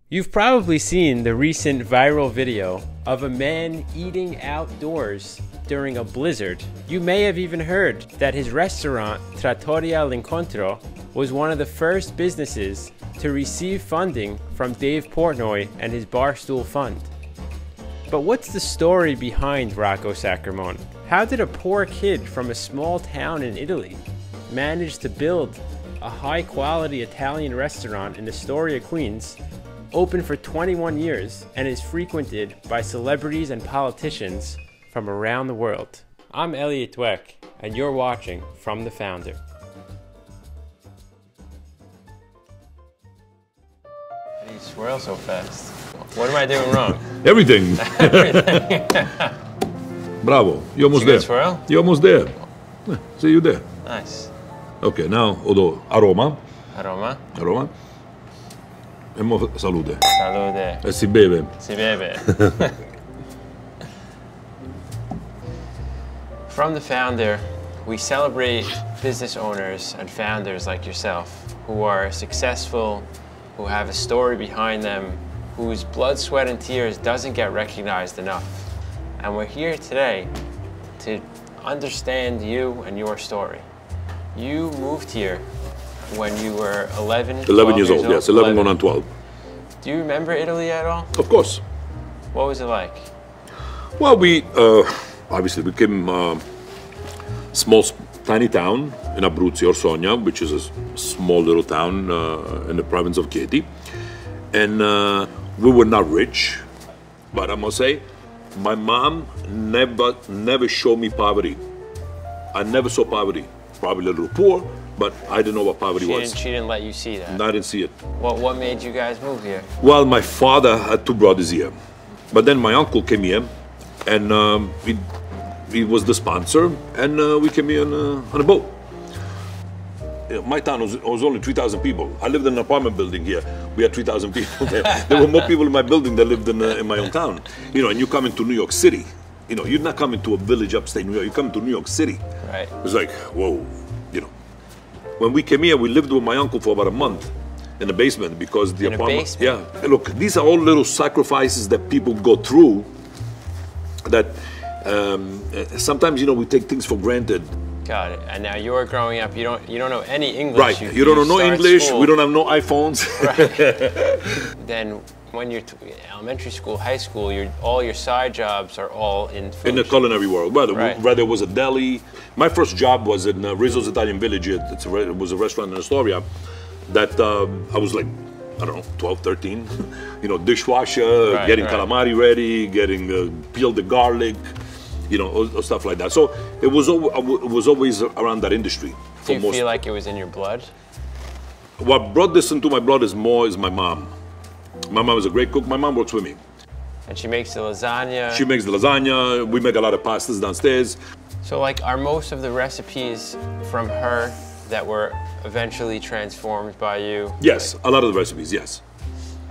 You've probably seen the recent viral video of a man eating outdoors during a blizzard. You may have even heard that his restaurant, Trattoria L'incontro, was one of the first businesses to receive funding from Dave Portnoy and his Barstool Fund. But what's the story behind Rocco Sacramone? How did a poor kid from a small town in Italy manage to build a high-quality Italian restaurant in Astoria, Queens, open for 21 years, and is frequented by celebrities and politicians from around the world? I'm Elliot Dweck, and you're watching From the Founder. How do you swirl so fast? What am I doing wrong? Everything. Everything. Bravo. You're almost there. Swirl? You're almost there. See you there. Nice. Okay, now odo aroma. Aroma. Aroma. E mo salute. Salute. E si beve. Si beve. From the Founder, we celebrate business owners and founders like yourself who are successful, who have a story behind them, whose blood, sweat, and tears doesn't get recognized enough. And we're here today to understand you and your story. You moved here when you were 11 years old, yes, 11 going on 12. Do you remember Italy at all? Of course. What was it like? Well, we obviously became a small, tiny town in Abruzzo, Orsonia, which is a small little town in the province of Chieti. And we were not rich, but I must say, my mom never showed me poverty. I never saw poverty. Probably a little poor, but I didn't know what poverty was. She didn't let you see that? I didn't see it. What made you guys move here? Well, my father had two brothers here, but then my uncle came here, and he was the sponsor, and we came here on a boat. My town was only 3,000 people. I lived in an apartment building here. We had 3,000 people there. There were more people in my building that lived in my own town. You know, and you come into New York City. You know, you're not coming to a village upstate New York. You come to New York City. Right. It's like, whoa, you know. When we came here, we lived with my uncle for about a month in the basement because the apartment. Basement? Yeah. And look, these are all little sacrifices that people go through. That sometimes, you know, we take things for granted. Got it. And now you're growing up. You don't know any English. Right. You don't know English. School. We don't have no iPhones. Right. Then when you're elementary school, high school, all your side jobs are all in food. In the culinary world. Well, right. Whether it was a deli. My first job was in Rizzo's Italian Village. It was a restaurant in Astoria that I was like, I don't know, 12, 13. You know, dishwasher, getting calamari ready, getting peeled the garlic, you know, stuff like that. So it was always around that industry. Do you feel like it was in your blood? What brought this into my blood is my mom. My mom is a great cook. My mom works with me. And she makes the lasagna. She makes the lasagna. We make a lot of pastas downstairs. So like, are most of the recipes from her that were eventually transformed by you? Yes, a lot of the recipes, yes.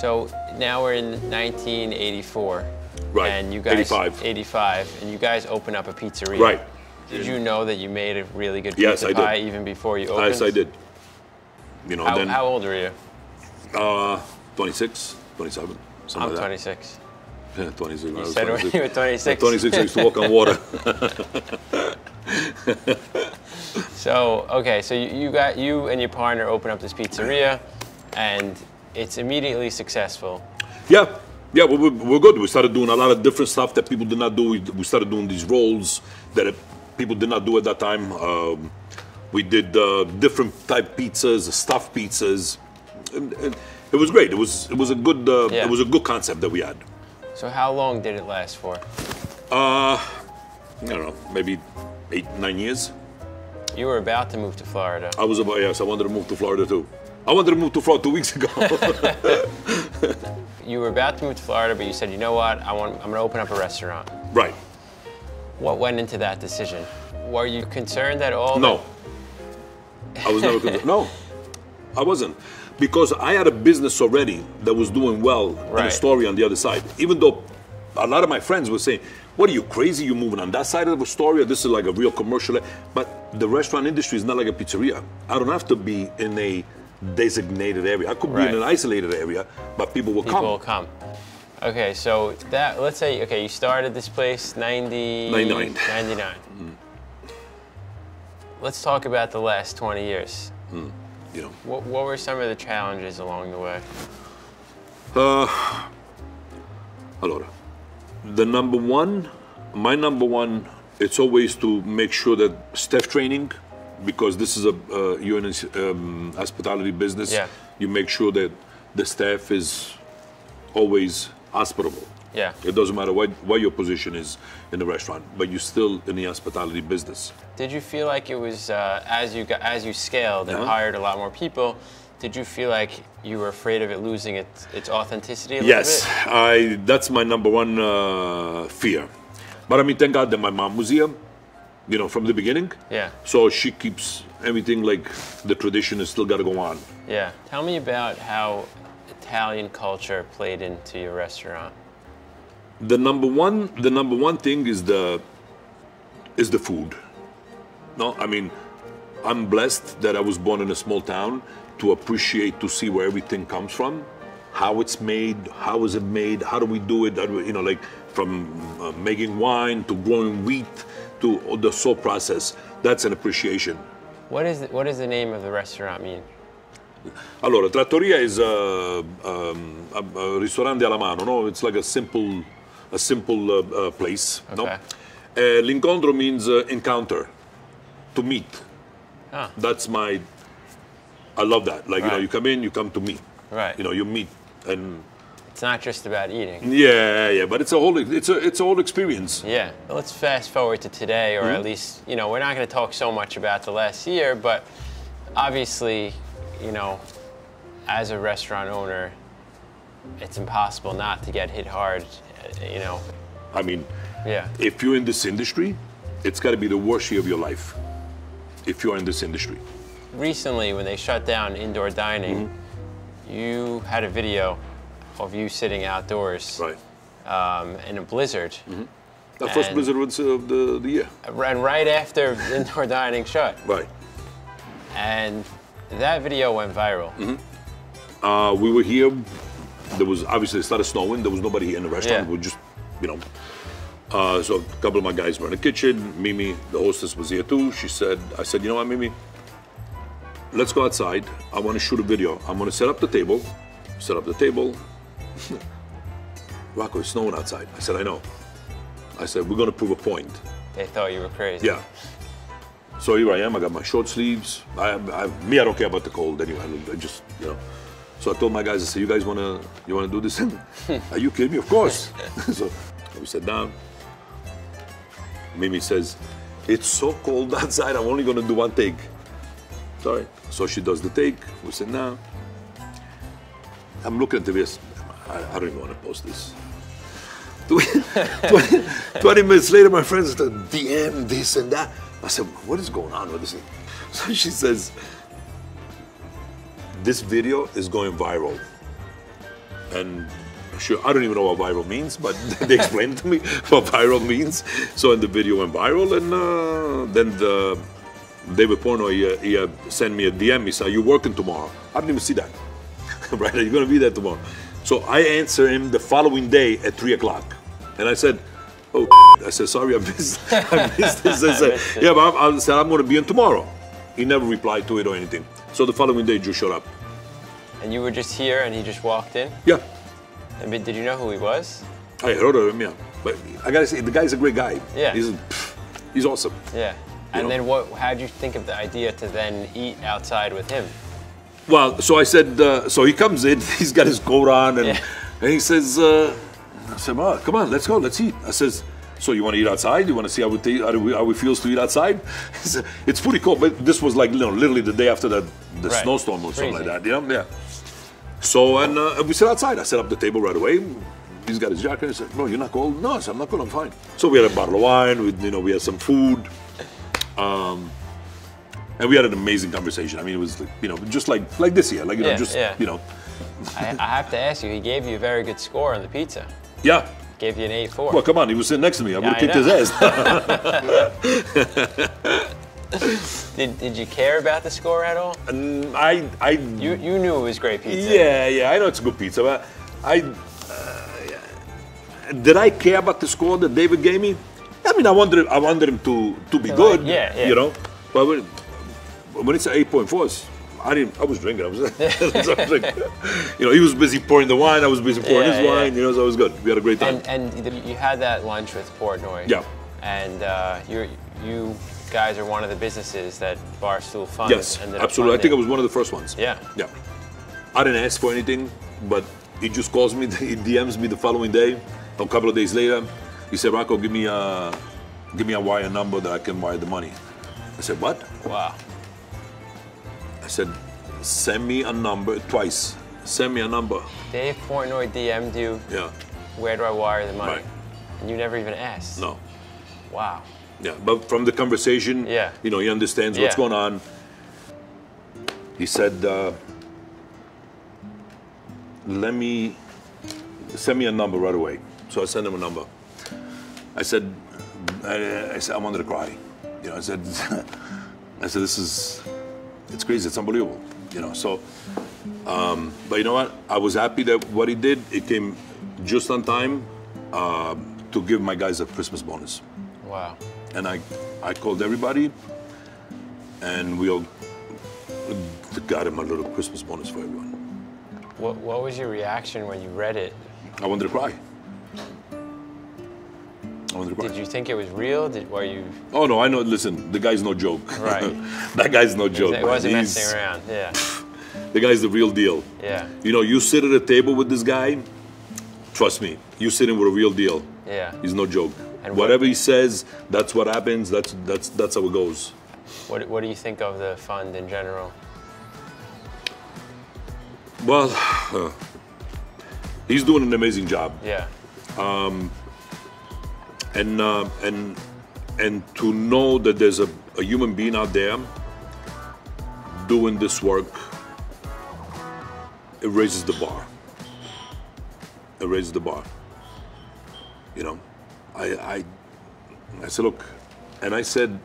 So now we're in 1984. Right, and you guys, 85, and you guys open up a pizzeria. Right. Did you know that you made a really good pizza pie even before you opened? Yes, I did. You know, how old were you? 26, 27, something I'm like that. 26. Yeah, 26. You said when you were 26. At 26, I used to walk on water. So, okay, so you and your partner open up this pizzeria, and it's immediately successful. Yeah, we're good. We started doing a lot of different stuff that people did not do. We started doing these rolls that people did not do at that time. We did different type pizzas, stuffed pizzas. And it was great. It was a good it was a good concept that we had. So how long did it last for? I don't know, maybe 8, 9 years. You were about to move to Florida. I wanted to move to Florida too. I wanted to move to Florida 2 weeks ago. You were about to move to Florida, but you said, you know what, I'm going to open up a restaurant. Right. What went into that decision? Were you concerned at all? No. I was never concerned. No, I wasn't. Because I had a business already that was doing well in a story on the other side. Even though a lot of my friends were saying, what are you, crazy? You're moving on that side of the story? This is like a real commercial. But the restaurant industry is not like a pizzeria. I don't have to be in a designated area. I could be Right. in an isolated area, but people will People come. will come. Okay, so that, let's say, okay, you started this place 99. 99. Let's talk about the last 20 years. You know. What were some of the challenges along the way? Allora, my number one, it's always to make sure that staff training, because this is you're in a hospitality business. Yeah. You make sure that the staff is always hospitable. Yeah. It doesn't matter what your position is in the restaurant, but you're still in the hospitality business. Did you feel like it was as you scaled and hired a lot more people? Did you feel like you were afraid of it losing its authenticity a little Yes, bit? that's my number one fear. But I mean, thank God that my mom was here, you know, from the beginning. Yeah. So she keeps everything like the tradition is still got to go on. Yeah. Tell me about how Italian culture played into your restaurant. The number one thing is the food. No, I mean, I'm blessed that I was born in a small town to appreciate, to see where everything comes from, how it's made, how is it made, how do we do it, you know, like from making wine to growing wheat to the whole process. That's an appreciation. What does the name of the restaurant mean? Allora, Trattoria is a ristorante alla mano, no? It's like a simple place, Okay. no? L'incontro means encounter, to meet. Ah. That's I love that. Like, you know, Right. you come in, you come to meet. Right. You know, you meet, and It's not just about eating. yeah, but it's a whole experience. Yeah. Let's fast forward to today, or at least, you know, we're not going to talk so much about the last year, but obviously, you know, as a restaurant owner, it's impossible not to get hit hard, you know. I mean, Yeah. if you're in this industry, it's got to be the worst year of your life. If you're in this industry. Recently, when they shut down indoor dining, you had a video of you sitting outdoors Right. in a blizzard. The first And- blizzard of the year. And right after indoor dining shut. Right. And that video went viral. We were here. There was obviously it started snowing. There was nobody here in the restaurant. Yeah. We were just, you know. So a couple of my guys were in the kitchen. Mimi, the hostess, was here too. I said, you know what, Mimi? Let's go outside. I want to shoot a video. I'm going to set up the table. Set up the table. Rocco, it's snowing outside. I said, I know. I said, we're going to prove a point. They thought you were crazy. Yeah. So here I am. I got my short sleeves. I don't care about the cold anyway. I just, you know. So I told my guys, I said, you guys want to do this? Are you kidding me? Of course. So we sat down. Mimi says, it's so cold outside. I'm only going to do one take. Sorry. So she does the take. We sit down. I'm looking at this. I don't even want to post this. 20 minutes later, my friends start DM this and that. I said, what is going on with this? So she says, this video is going viral. And sure, I don't even know what viral means, but they explained to me what viral means. So and the video went viral, and then David Portnoy, he sent me a DM. He said, are you working tomorrow? I didn't even see that. Right, are you going to be there tomorrow? So I answered him the following day at 3 o'clock. And I said, oh, I said, sorry, I missed this. I said, yeah, but I said, I'm going to be in tomorrow. He never replied to it or anything. So the following day, Drew showed up. And you were just here and he just walked in? Yeah. I mean, did you know who he was? I heard of him, yeah. But I got to say, the guy's a great guy. Yeah. He's awesome. Yeah. And then how'd you think of the idea to then eat outside with him? Well, so I said, so he comes in, he's got his coat on, and he says, I said, well, come on, let's go, let's eat. I says, so you want to eat outside? You want to see how it feels to eat outside? He said, it's pretty cold, but this was like, you know, literally the day after the snowstorm or something like that, you know? Yeah. So, and we sit outside. I set up the table right away. He's got his jacket. He said, no, you're not cold? No, I said, I'm not cold, I'm fine. So we had a bottle of wine, we had some food. And we had an amazing conversation. I mean, it was, like, you know, just like this here, like, you know, just, you know. I have to ask you, he gave you a very good score on the pizza. Yeah. Gave you an 8.4. Well, come on, he was sitting next to me. I would have kicked his ass. Did you care about the score at all? And You knew it was great pizza. yeah, I know it's good pizza, but did I care about the score that David gave me? I mean, I wanted him to be good. Yeah. You know, but when it's 8.4, I was drinking. I was like, you know, he was busy pouring the wine. I was busy pouring his wine. You know, so it was good. We had a great time. And you had that lunch with Portnoy. Yeah. And you guys are one of the businesses that Barstool Fund. Yes, absolutely. I think I was one of the first ones. Yeah. Yeah. I didn't ask for anything, but he just calls me. He DMs me the following day. A couple of days later, he said, "Rocco, give me a wire number that I can wire the money." I said, "What?" Wow. I said, "Send me a number twice. Send me a number." Dave Portnoy DM'd you. Yeah. Where do I wire the money? Right. And you never even asked. No. Wow. Yeah, but from the conversation, you know, he understands what's going on. He said, send me a number right away. So I sent him a number. I said, I wanted to cry. You know, I said, it's crazy, it's unbelievable. You know, so, but you know what? I was happy that what he did, it came just on time to give my guys a Christmas bonus. Wow. And I called everybody, and we all got him a little Christmas bonus for everyone. What was your reaction when you read it? I wanted to cry. Did you think it was real? Were you? Oh no, I know. Listen, the guy's no joke. Right. That guy's no joke. It wasn't messing around. Yeah. The guy's the real deal. Yeah. You know, you sit at a table with this guy. Trust me, you sitting with a real deal. Yeah. He's no joke. And whatever he says, that's what happens. That's how it goes. What do you think of the fund in general? Well, he's doing an amazing job. Yeah. And to know that there's a human being out there doing this work, it raises the bar. It raises the bar. You know, I said, look, and I said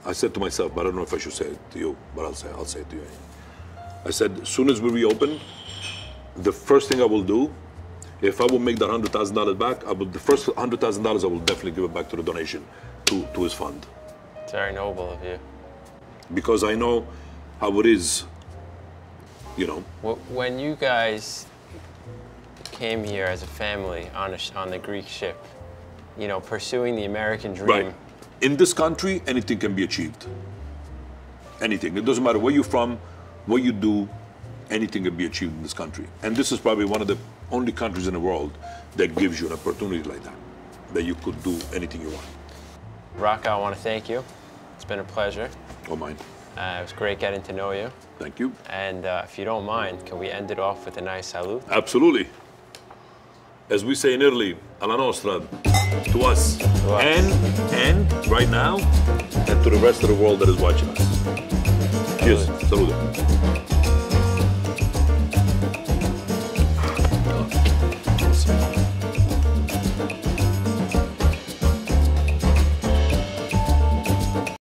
to myself, but I don't know if I should say it to you, but I'll say it to you. I said, as soon as we reopen, the first thing I will do, if I will make that $100,000 back, the first $100,000 I will definitely give it back to the donation, to his fund. It's very noble of you. Because I know how it is, you know. When you guys came here as a family on the Greek ship, you know, pursuing the American dream. Right. In this country, anything can be achieved. Anything. It doesn't matter where you're from, what you do, anything can be achieved in this country. And this is probably one of the only countries in the world that gives you an opportunity like that you could do anything you want. Rocco, I want to thank you. It's been a pleasure. Oh, mine. It was great getting to know you. Thank you. And if you don't mind, can we end it off with a nice salute? Absolutely. As we say in Italy, alla nostra, to us. And right now, and to the rest of the world that is watching us. Cheers. Salute.